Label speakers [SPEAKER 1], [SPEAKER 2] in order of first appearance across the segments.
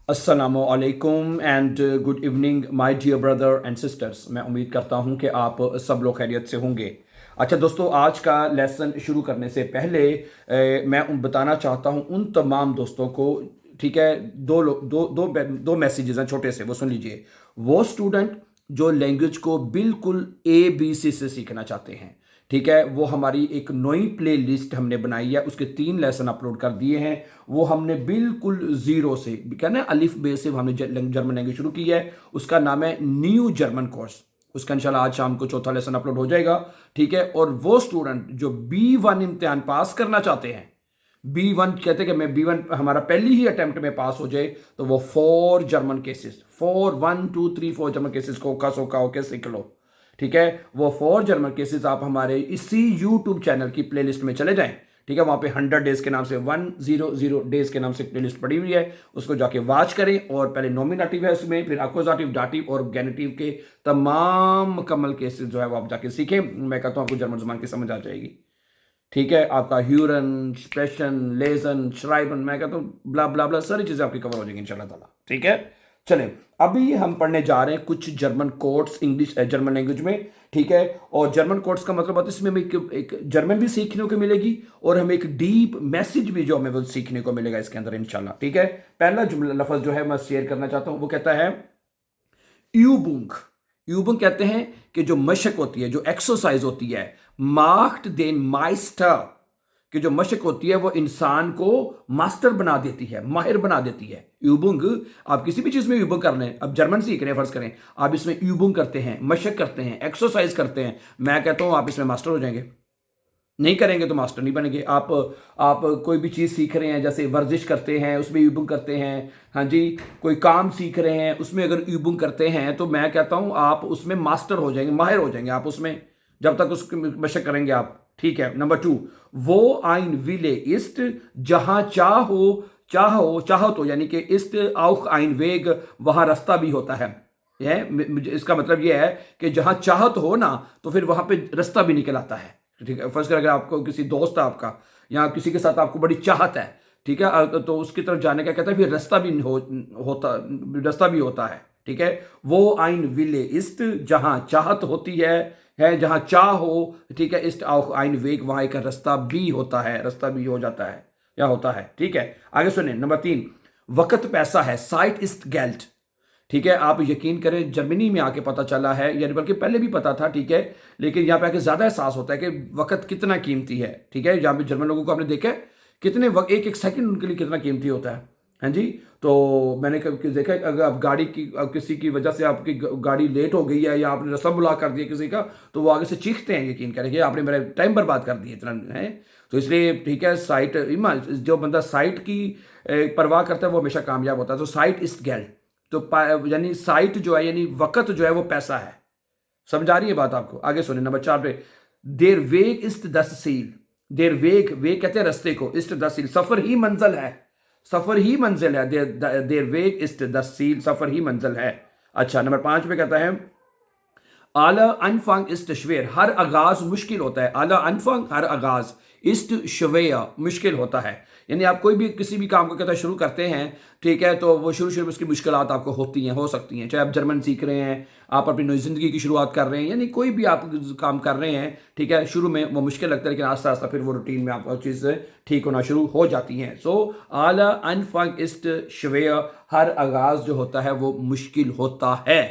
[SPEAKER 1] अस्सलामु अलैकुम and good evening my dear brother and sisters. मैं उम्मीद करता हूं कि आप सब लोग खैरियत से होंगे। अच्छा दोस्तों, आज का लेसन शुरू करने से पहले मैं बताना चाहता हूं उन तमाम दोस्तों को, ठीक है, दो मैसेजेस हैं छोटे से, वो सुन लीजिए। वो स्टूडेंट जो लैंग्वेज को बिल्कुल ABC से सीखना चाहते हैं, ठीक है, वो हमारी एक नई प्ले लिस्ट हमने बनाई है, उसके 3 लेसन अपलोड कर दिए हैं। वो हमने बिल्कुल जीरो से, कहना अलिफ बे से हमने जर्मन लैंग्वेज शुरू की है। उसका नाम है न्यू जर्मन कोर्स। उसका इंशाल्लाह आज शाम को चौथा लेसन अपलोड हो जाएगा, ठीक है। और वो स्टूडेंट जो B1 इम्तिहान पास करना चाहते हैं, B1 कहते हैं कि मैं B1 हमारा पहली ही अटेम्प्ट में पास हो जाए, तो वो 4 जर्मन केसेस को का सोका होकर सीख लो, ठीक है। वो 4 जर्मन केसेस आप हमारे इसी यूट्यूब चैनल की प्लेलिस्ट में चले जाएं, ठीक है। वहां पे 100 डेज के नाम से 100 डेज के नाम से प्लेलिस्ट पड़ी हुई है, उसको जाके वॉच करें। और पहले नॉमिनेटिव है उसमें, फिर अक्वजाटिव, डाटिव और गैनेटिव के तमाम मुकम्मल केसेस जो है वो आप जाके सीखें। मैं कहता हूं आपको जर्मन जुबान की समझ आ जाएगी, ठीक है। आपका ह्यूरन, स्प्रेशन, लेजन, श्राइबन, मैं कहता हूं ब्ला ब्ला ब्ला सारी चीजें आपकी कवर हो जाएंगी इंशाल्लाह ताला, ठीक है। चलें, अभी हम पढ़ने जा रहे हैं कुछ German codes English German language में, ठीक है। और जर्मन कोड्स का मतलब होता है इसमें हमें एक जर्मन भी सीखने को मिलेगी और हमें एक डीप मैसेज भी जो हमें वो सीखने को मिलेगा इसके अंदर इंशाल्लाह, ठीक है। पहला जुमला लफ्ज जो है मैं शेयर करना चाहता हूं, वो कहता है यूबुंग। यूबुंग कहते हैं कि जो मशक होती है, जो एक्सरसाइज होती है, मार्क्ड देन माइस्टर, कि जो मशक होती है वो इंसान को मास्टर बना देती है, माहिर बना देती है। यूबुंग, आप किसी भी चीज में यूबुंग कर लें, अब जर्मन सीख रहे हैं फर्ज करें, आप इसमें यूबुंग करते हैं, मशक करते हैं, एक्सरसाइज करते हैं, मैं कहता हूं आप इसमें मास्टर हो जाएंगे। नहीं करेंगे तो मास्टर नहीं बनेंगे आप कोई भी चीज़ सीख रहे हैं, जैसे वर्जिश करते हैं उसमें यूबुंग करते हैं, हाँ जी, कोई काम सीख रहे हैं उसमें अगर यूबुंग करते हैं तो मैं कहता हूं आप उसमें मास्टर हो जाएंगे, माहिर हो जाएंगे आप उसमें, जब तक उसकी मशक करेंगे आप, ठीक है। नंबर 2, वो आइन विले इस्ट, जहां चाहो तो, यानी कि इस्ट आउख आइन वेग, वहां रास्ता भी होता है। इसका मतलब यह है कि जहां चाहत हो ना, तो फिर वहां पे रास्ता भी निकल आता है, ठीक है। फर्स्ट अगर आपको किसी दोस्त है आपका या किसी के साथ आपको बड़ी चाहत है, ठीक है, तो उसकी तरफ जाने का कहता है फिर रास्ता भी रास्ता भी होता है, ठीक है। वो आइन विले इस्ट, जहां चाहत होती है जहां चाह हो, ठीक है। इस्ट आउख आइन वेग, वहां एक रास्ता भी होता है, रास्ता भी हो जाता है या होता है, ठीक है। आगे सुनिए, नंबर 3, वक्त पैसा है, साइट इस्ट गेल्ट, ठीक है। आप यकीन करें जर्मनी में आके पता चला है, यानी बल्कि पहले भी पता था, ठीक है, लेकिन यहाँ पे आके ज्यादा एहसास होता है कि वक्त कितना कीमती है, ठीक है। यहाँ पे जर्मन लोगों को आपने देखा है कितने एक एक सेकंड उनके लिए कितना कीमती होता है, हाँ जी। तो मैंने कभी देखा है, अगर आप गाड़ी की किसी की वजह से आपकी गाड़ी लेट हो गई है या आपने रास्ता बुला कर दिया किसी का, तो वो आगे से चीखते हैं, यकीन करें कि आपने मेरा टाइम बर्बाद कर दिया इतना है। तो इसलिए ठीक है, साइट जो बंदा साइट की परवाह करता है वो हमेशा कामयाब होता है। तो साइट इज गेल्ड, तो यानी साइट जो है, यानी वक्त जो है वो पैसा है। समझ आ रही है बात आपको? आगे सुनिए, नंबर 4 पे, देर वेग इस्ट दस सील, देर वेग कहते हैं रस्ते को, इस्ट दस सील सफर ही मंजिल है, सफर ही मंजिल है, देर वेग इस्ट दस सील, सफर ही मंजिल है। अच्छा, नंबर 5 पे कहता है आला अनफंग इस्ट श्वेर, हर आगाज मुश्किल होता है, आला अनफंग हर आगाज, इस्ट श्वेया मुश्किल होता है। यानी आप कोई भी किसी भी काम को कहता है शुरू करते हैं, ठीक है, तो वो शुरू में उसकी मुश्किलात आपको होती हैं, हो सकती हैं। चाहे आप जर्मन सीख रहे हैं, आप अपनी नई जिंदगी की शुरुआत कर रहे हैं, यानी कोई भी आप काम कर रहे हैं, ठीक है, शुरू में वो मुश्किल लगता है, लेकिन आस्ता आस्ता फिर वो रूटीन में आपको चीज़ ठीक होना शुरू हो जाती हैं। सो आला अनफंग इस्ट श्वेया, हर आगाज जो होता है वो मुश्किल होता है।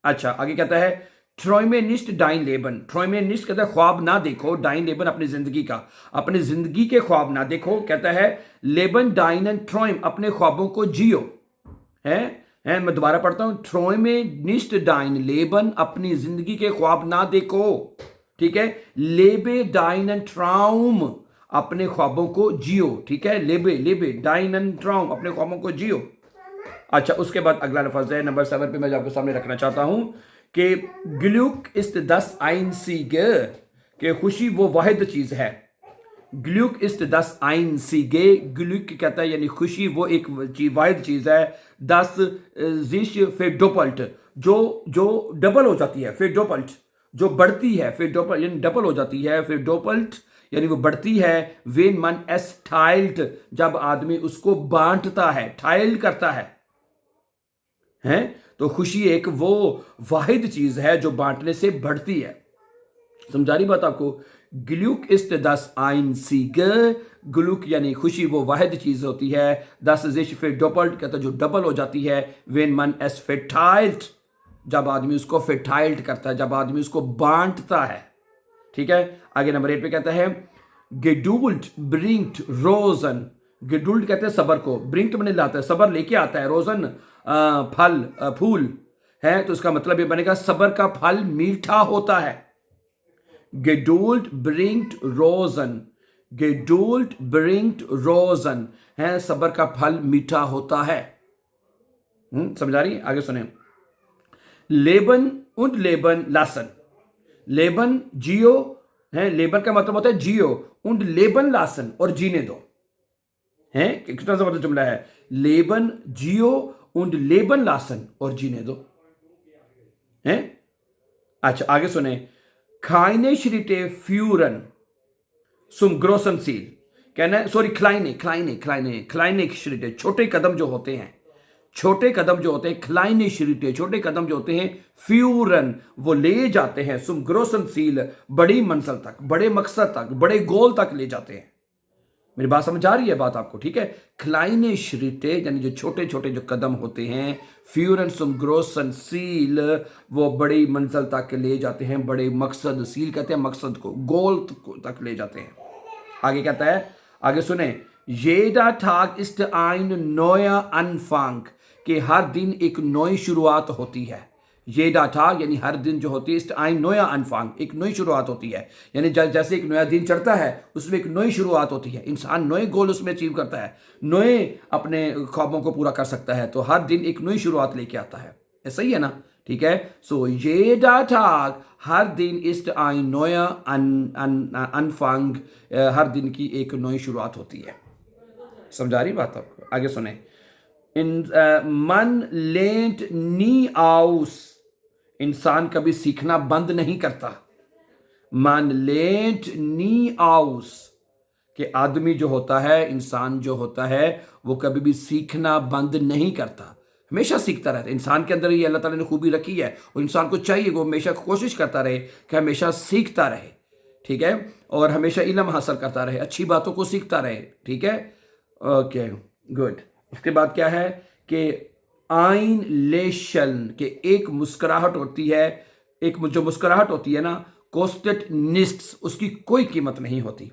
[SPEAKER 1] अच्छा, आगे कहता है ट्रॉयमेनिस्ट डाइन लेबन, ट्रॉयमेनिस्ट कहता है ख्वाब ना देखो, डाइन लेबन अपनी जिंदगी का, अपनी जिंदगी के ख्वाब ना देखो, कहता है लेबन डाइन एंड ट्रॉयम, अपने ख्वाबों को जियो, है मैं दोबारा पढ़ता हूं, ट्रॉयमेनिस्ट डाइन लेबन, अपनी जिंदगी के ख्वाब ना देखो, ठीक है। लेबे डाइन एंड ट्राउम, अपने ख्वाबों को जियो, ठीक है। लेबे डाइन एंड ट्राउम, अपने ख्वाबों को जियो। अच्छा, उसके बाद अगला लफ्ज है नंबर 7 पे, मैं आपके सामने रखना चाहता हूं कि ग्लूक इस्ट दस आइन सीगे, कि खुशी वो वाहिद चीज है। ग्लूक इस्ट दस आइन सीगे, ग्लूक कहता है यानी खुशी वो एक वाहिद चीज है। दस जिश फिर डोपल्ट, जो डबल हो जाती है, फिर डोपल्ट जो बढ़ती है, फिर डोपल्ट यानी डबल हो जाती है, फिर डोपल्ट यानी वो बढ़ती है। वेन मन एस टाइल्ट, जब आदमी उसको बांटता है, टाइल करता है, हैं। तो खुशी एक वो वाहिद चीज है जो बांटने से बढ़ती है। समझा रही बात आपको? ग्लूक इस्ट दस आइन सीगर, ग्लूक यानी खुशी वो वाहिद चीज होती है। दस जिश फिर डबल्ड कहता है जो डबल हो जाती है। वेन मन एस फिटाइल्ड, जब आदमी उसको फिटाइल्ड करता है, जब आदमी उसको बांटता है। ठीक है, आगे नंबर 8 पे कहता है गेडूल्ड ब्रिंक्ट रोजन। गेडूल्ड कहते हैं सबर को, ब्रिंक्ट मैंने लाता है, सबर लेके आता है, रोजन फल फूल है, तो इसका मतलब ये बनेगा सबर का फल मीठा होता है। गेडूल्ड ब्रिंक्ट रोजन, गेडूल्ड ब्रिंक्ट रोजन है, सबर का फल मीठा होता है। समझा रही? आगे सुने। लेबन und लेबन लासन, लेबन जियो है, लेबन का मतलब होता है जियो, und लेबन लासन और जीने दो है। कितना जबरदस्त जुमला है। लेबन जियो und लेबन लासन और जीने दो है। अच्छा आगे सुने। खाइने श्रिटे फ्यूरन सुम ग्रोसन सील, कहना है सॉरी क्लाइने क्लाइने क्लाइने क्लाइने श्रिटे, छोटे कदम जो होते हैं, छोटे कदम जो होते हैं, क्लाइने श्रिटे छोटे कदम जो होते हैं, फ्यूरन वो ले जाते हैं, सुम ग्रोसन सील बड़ी मंजिल तक, बड़े मकसद तक, बड़े गोल तक ले जाते हैं। मेरी बात समझ आ रही है बात आपको? ठीक है, क्लाइने श्रिटे यानी जो छोटे छोटे जो कदम होते हैं, फ्यूरन सुम ग्रोसन सील वो बड़ी मंजिल तक ले जाते हैं, बड़े मकसद, सील कहते हैं मकसद को, गोल तक ले जाते हैं। आगे कहता है, आगे सुने। येडा ठाग इस्ट आइन नोया अनफांग, कि हर दिन एक नई शुरुआत होती है। ये डाटा यानी हर दिन जो होती है, इस आइन नोया अनफांग एक नई शुरुआत होती है, यानी जैसे एक नया दिन चढ़ता है उसमें एक नई शुरुआत होती है, इंसान नए गोल उसमें अचीव करता है, नए अपने ख्वाबों को पूरा कर सकता है, तो हर दिन एक नई शुरुआत लेके आता है। ऐसा ही है ना? ठीक है, सो ये डाटा हर दिन इस आइन नोया अनफांग, हर दिन की एक नई शुरुआत होती है। समझा रही बात आपको? आगे सुने। मन लेंट नी आउस, इंसान कभी सीखना बंद नहीं करता। मन लेंट नी आउस, कि आदमी जो होता है, इंसान जो होता है, वो कभी भी सीखना बंद नहीं करता, हमेशा सीखता रहता है। इंसान के अंदर ये अल्लाह ताला ने खूबी रखी है, और इंसान को चाहिए वो हमेशा कोशिश करता रहे कि हमेशा सीखता रहे। ठीक है, और हमेशा इल्म हासिल करता रहे, अच्छी बातों को सीखता रहे। ठीक है, ओके गुड। उसके बाद क्या है कि आइन लेशन, के एक मुस्कुराहट होती है, एक जो मुस्कुराहट होती है ना, कोस्टेट निस्ट्स, उसकी कोई कीमत नहीं होती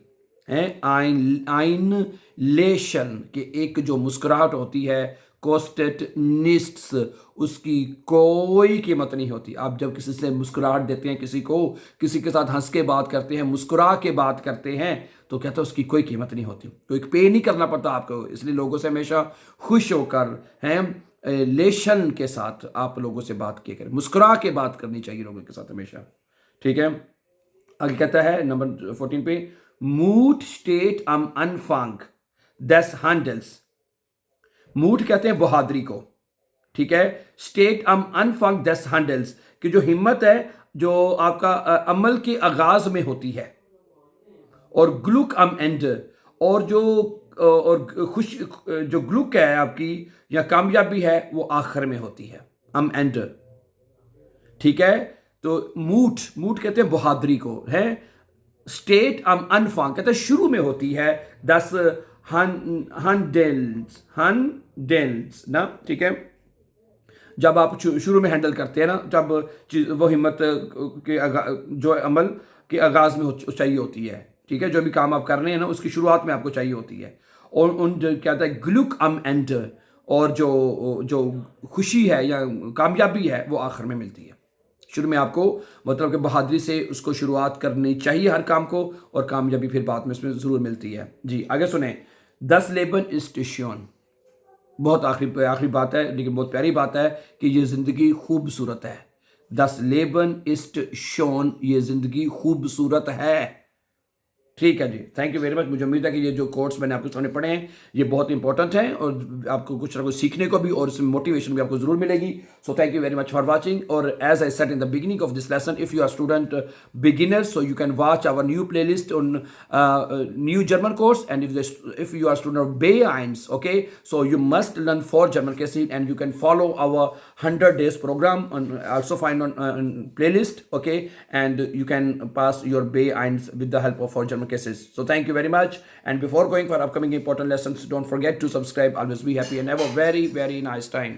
[SPEAKER 1] है। आइन लेशन, के एक जो मुस्कुराहट होती है, कोस्टेट निस्ट्स, उसकी कोई कीमत नहीं होती। आप जब किसी से मुस्कुराहट देते हैं, किसी को, किसी के साथ हंस के बात करते हैं, मुस्कुरा के बात करते हैं, तो कहते हैं उसकी कोई कीमत नहीं होती, कोई पे नहीं करना पड़ता आपको। इसलिए लोगों से हमेशा खुश होकर हैं, लेशन के साथ आप लोगों से बात किया करें, मुस्कुरा के बात करनी चाहिए लोगों के साथ हमेशा। ठीक है, आगे कहता है नंबर 14 पे, मूड स्टेट अम अनफांग दस हैंडल्स। मूड कहते हैं बहादुरी को। ठीक है, स्टेट अम अनफांग दस हैंडल्स, कि जो हिम्मत है जो आपका अमल के आगाज में होती है, और ग्लुक अम एंड, और जो और खुश जो ग्लुक है आपकी या कामयाबी है वो आखिर में होती है, अम एंड। ठीक है, तो मूड कहते हैं बहादुरी को है। स्टेट अम अनफांग कहते हैं शुरू में होती है, 10 हैंडल्स ना। ठीक है, जब आप शुरू में हैंडल करते हैं ना, जब वो हिम्मत के जो अमल के आगाज में चाहिए होती है। ठीक है, जो भी काम आप कर रहे हैं ना, उसकी शुरुआत में आपको चाहिए होती है। और उन जो क्या होता है, ग्लुक अम एंड, और जो खुशी है या कामयाबी है वो आखिर में मिलती है। शुरू में आपको मतलब कि बहादुरी से उसको शुरुआत करनी चाहिए हर काम को, और कामयाबी फिर बाद में उसमें ज़रूर मिलती है। जी आगे सुने। 10 लेबन स्टेशन, बहुत आखिरी बात है, लेकिन बहुत प्यारी बात है कि ये ज़िंदगी खूबसूरत है। 10 लेबन इस्ट शोन, ये ज़िंदगी खूबसूरत है। ठीक है जी, थैंक यू वेरी मच। मुझे उम्मीद है कि ये जो कोर्स मैंने आपके सामने पढ़े हैं ये बहुत इंपॉर्टेंट हैं और आपको कुछ ना कुछ सीखने को भी और इसमें मोटिवेशन भी आपको जरूर मिलेगी। So thank you very much for watching. और as I said in the beginning of this lesson, if you are student beginners, so you can watch our new playlist on new German course, and if you are student of B1, okay, so you must learn 4 German cases, and you can follow our 100 days program on, also find on playlist, okay, and you can pass your B1 with the help of 4 German cases. So thank you very much, and before going for upcoming important lessons, don't forget to subscribe. Always be happy and have a very nice time.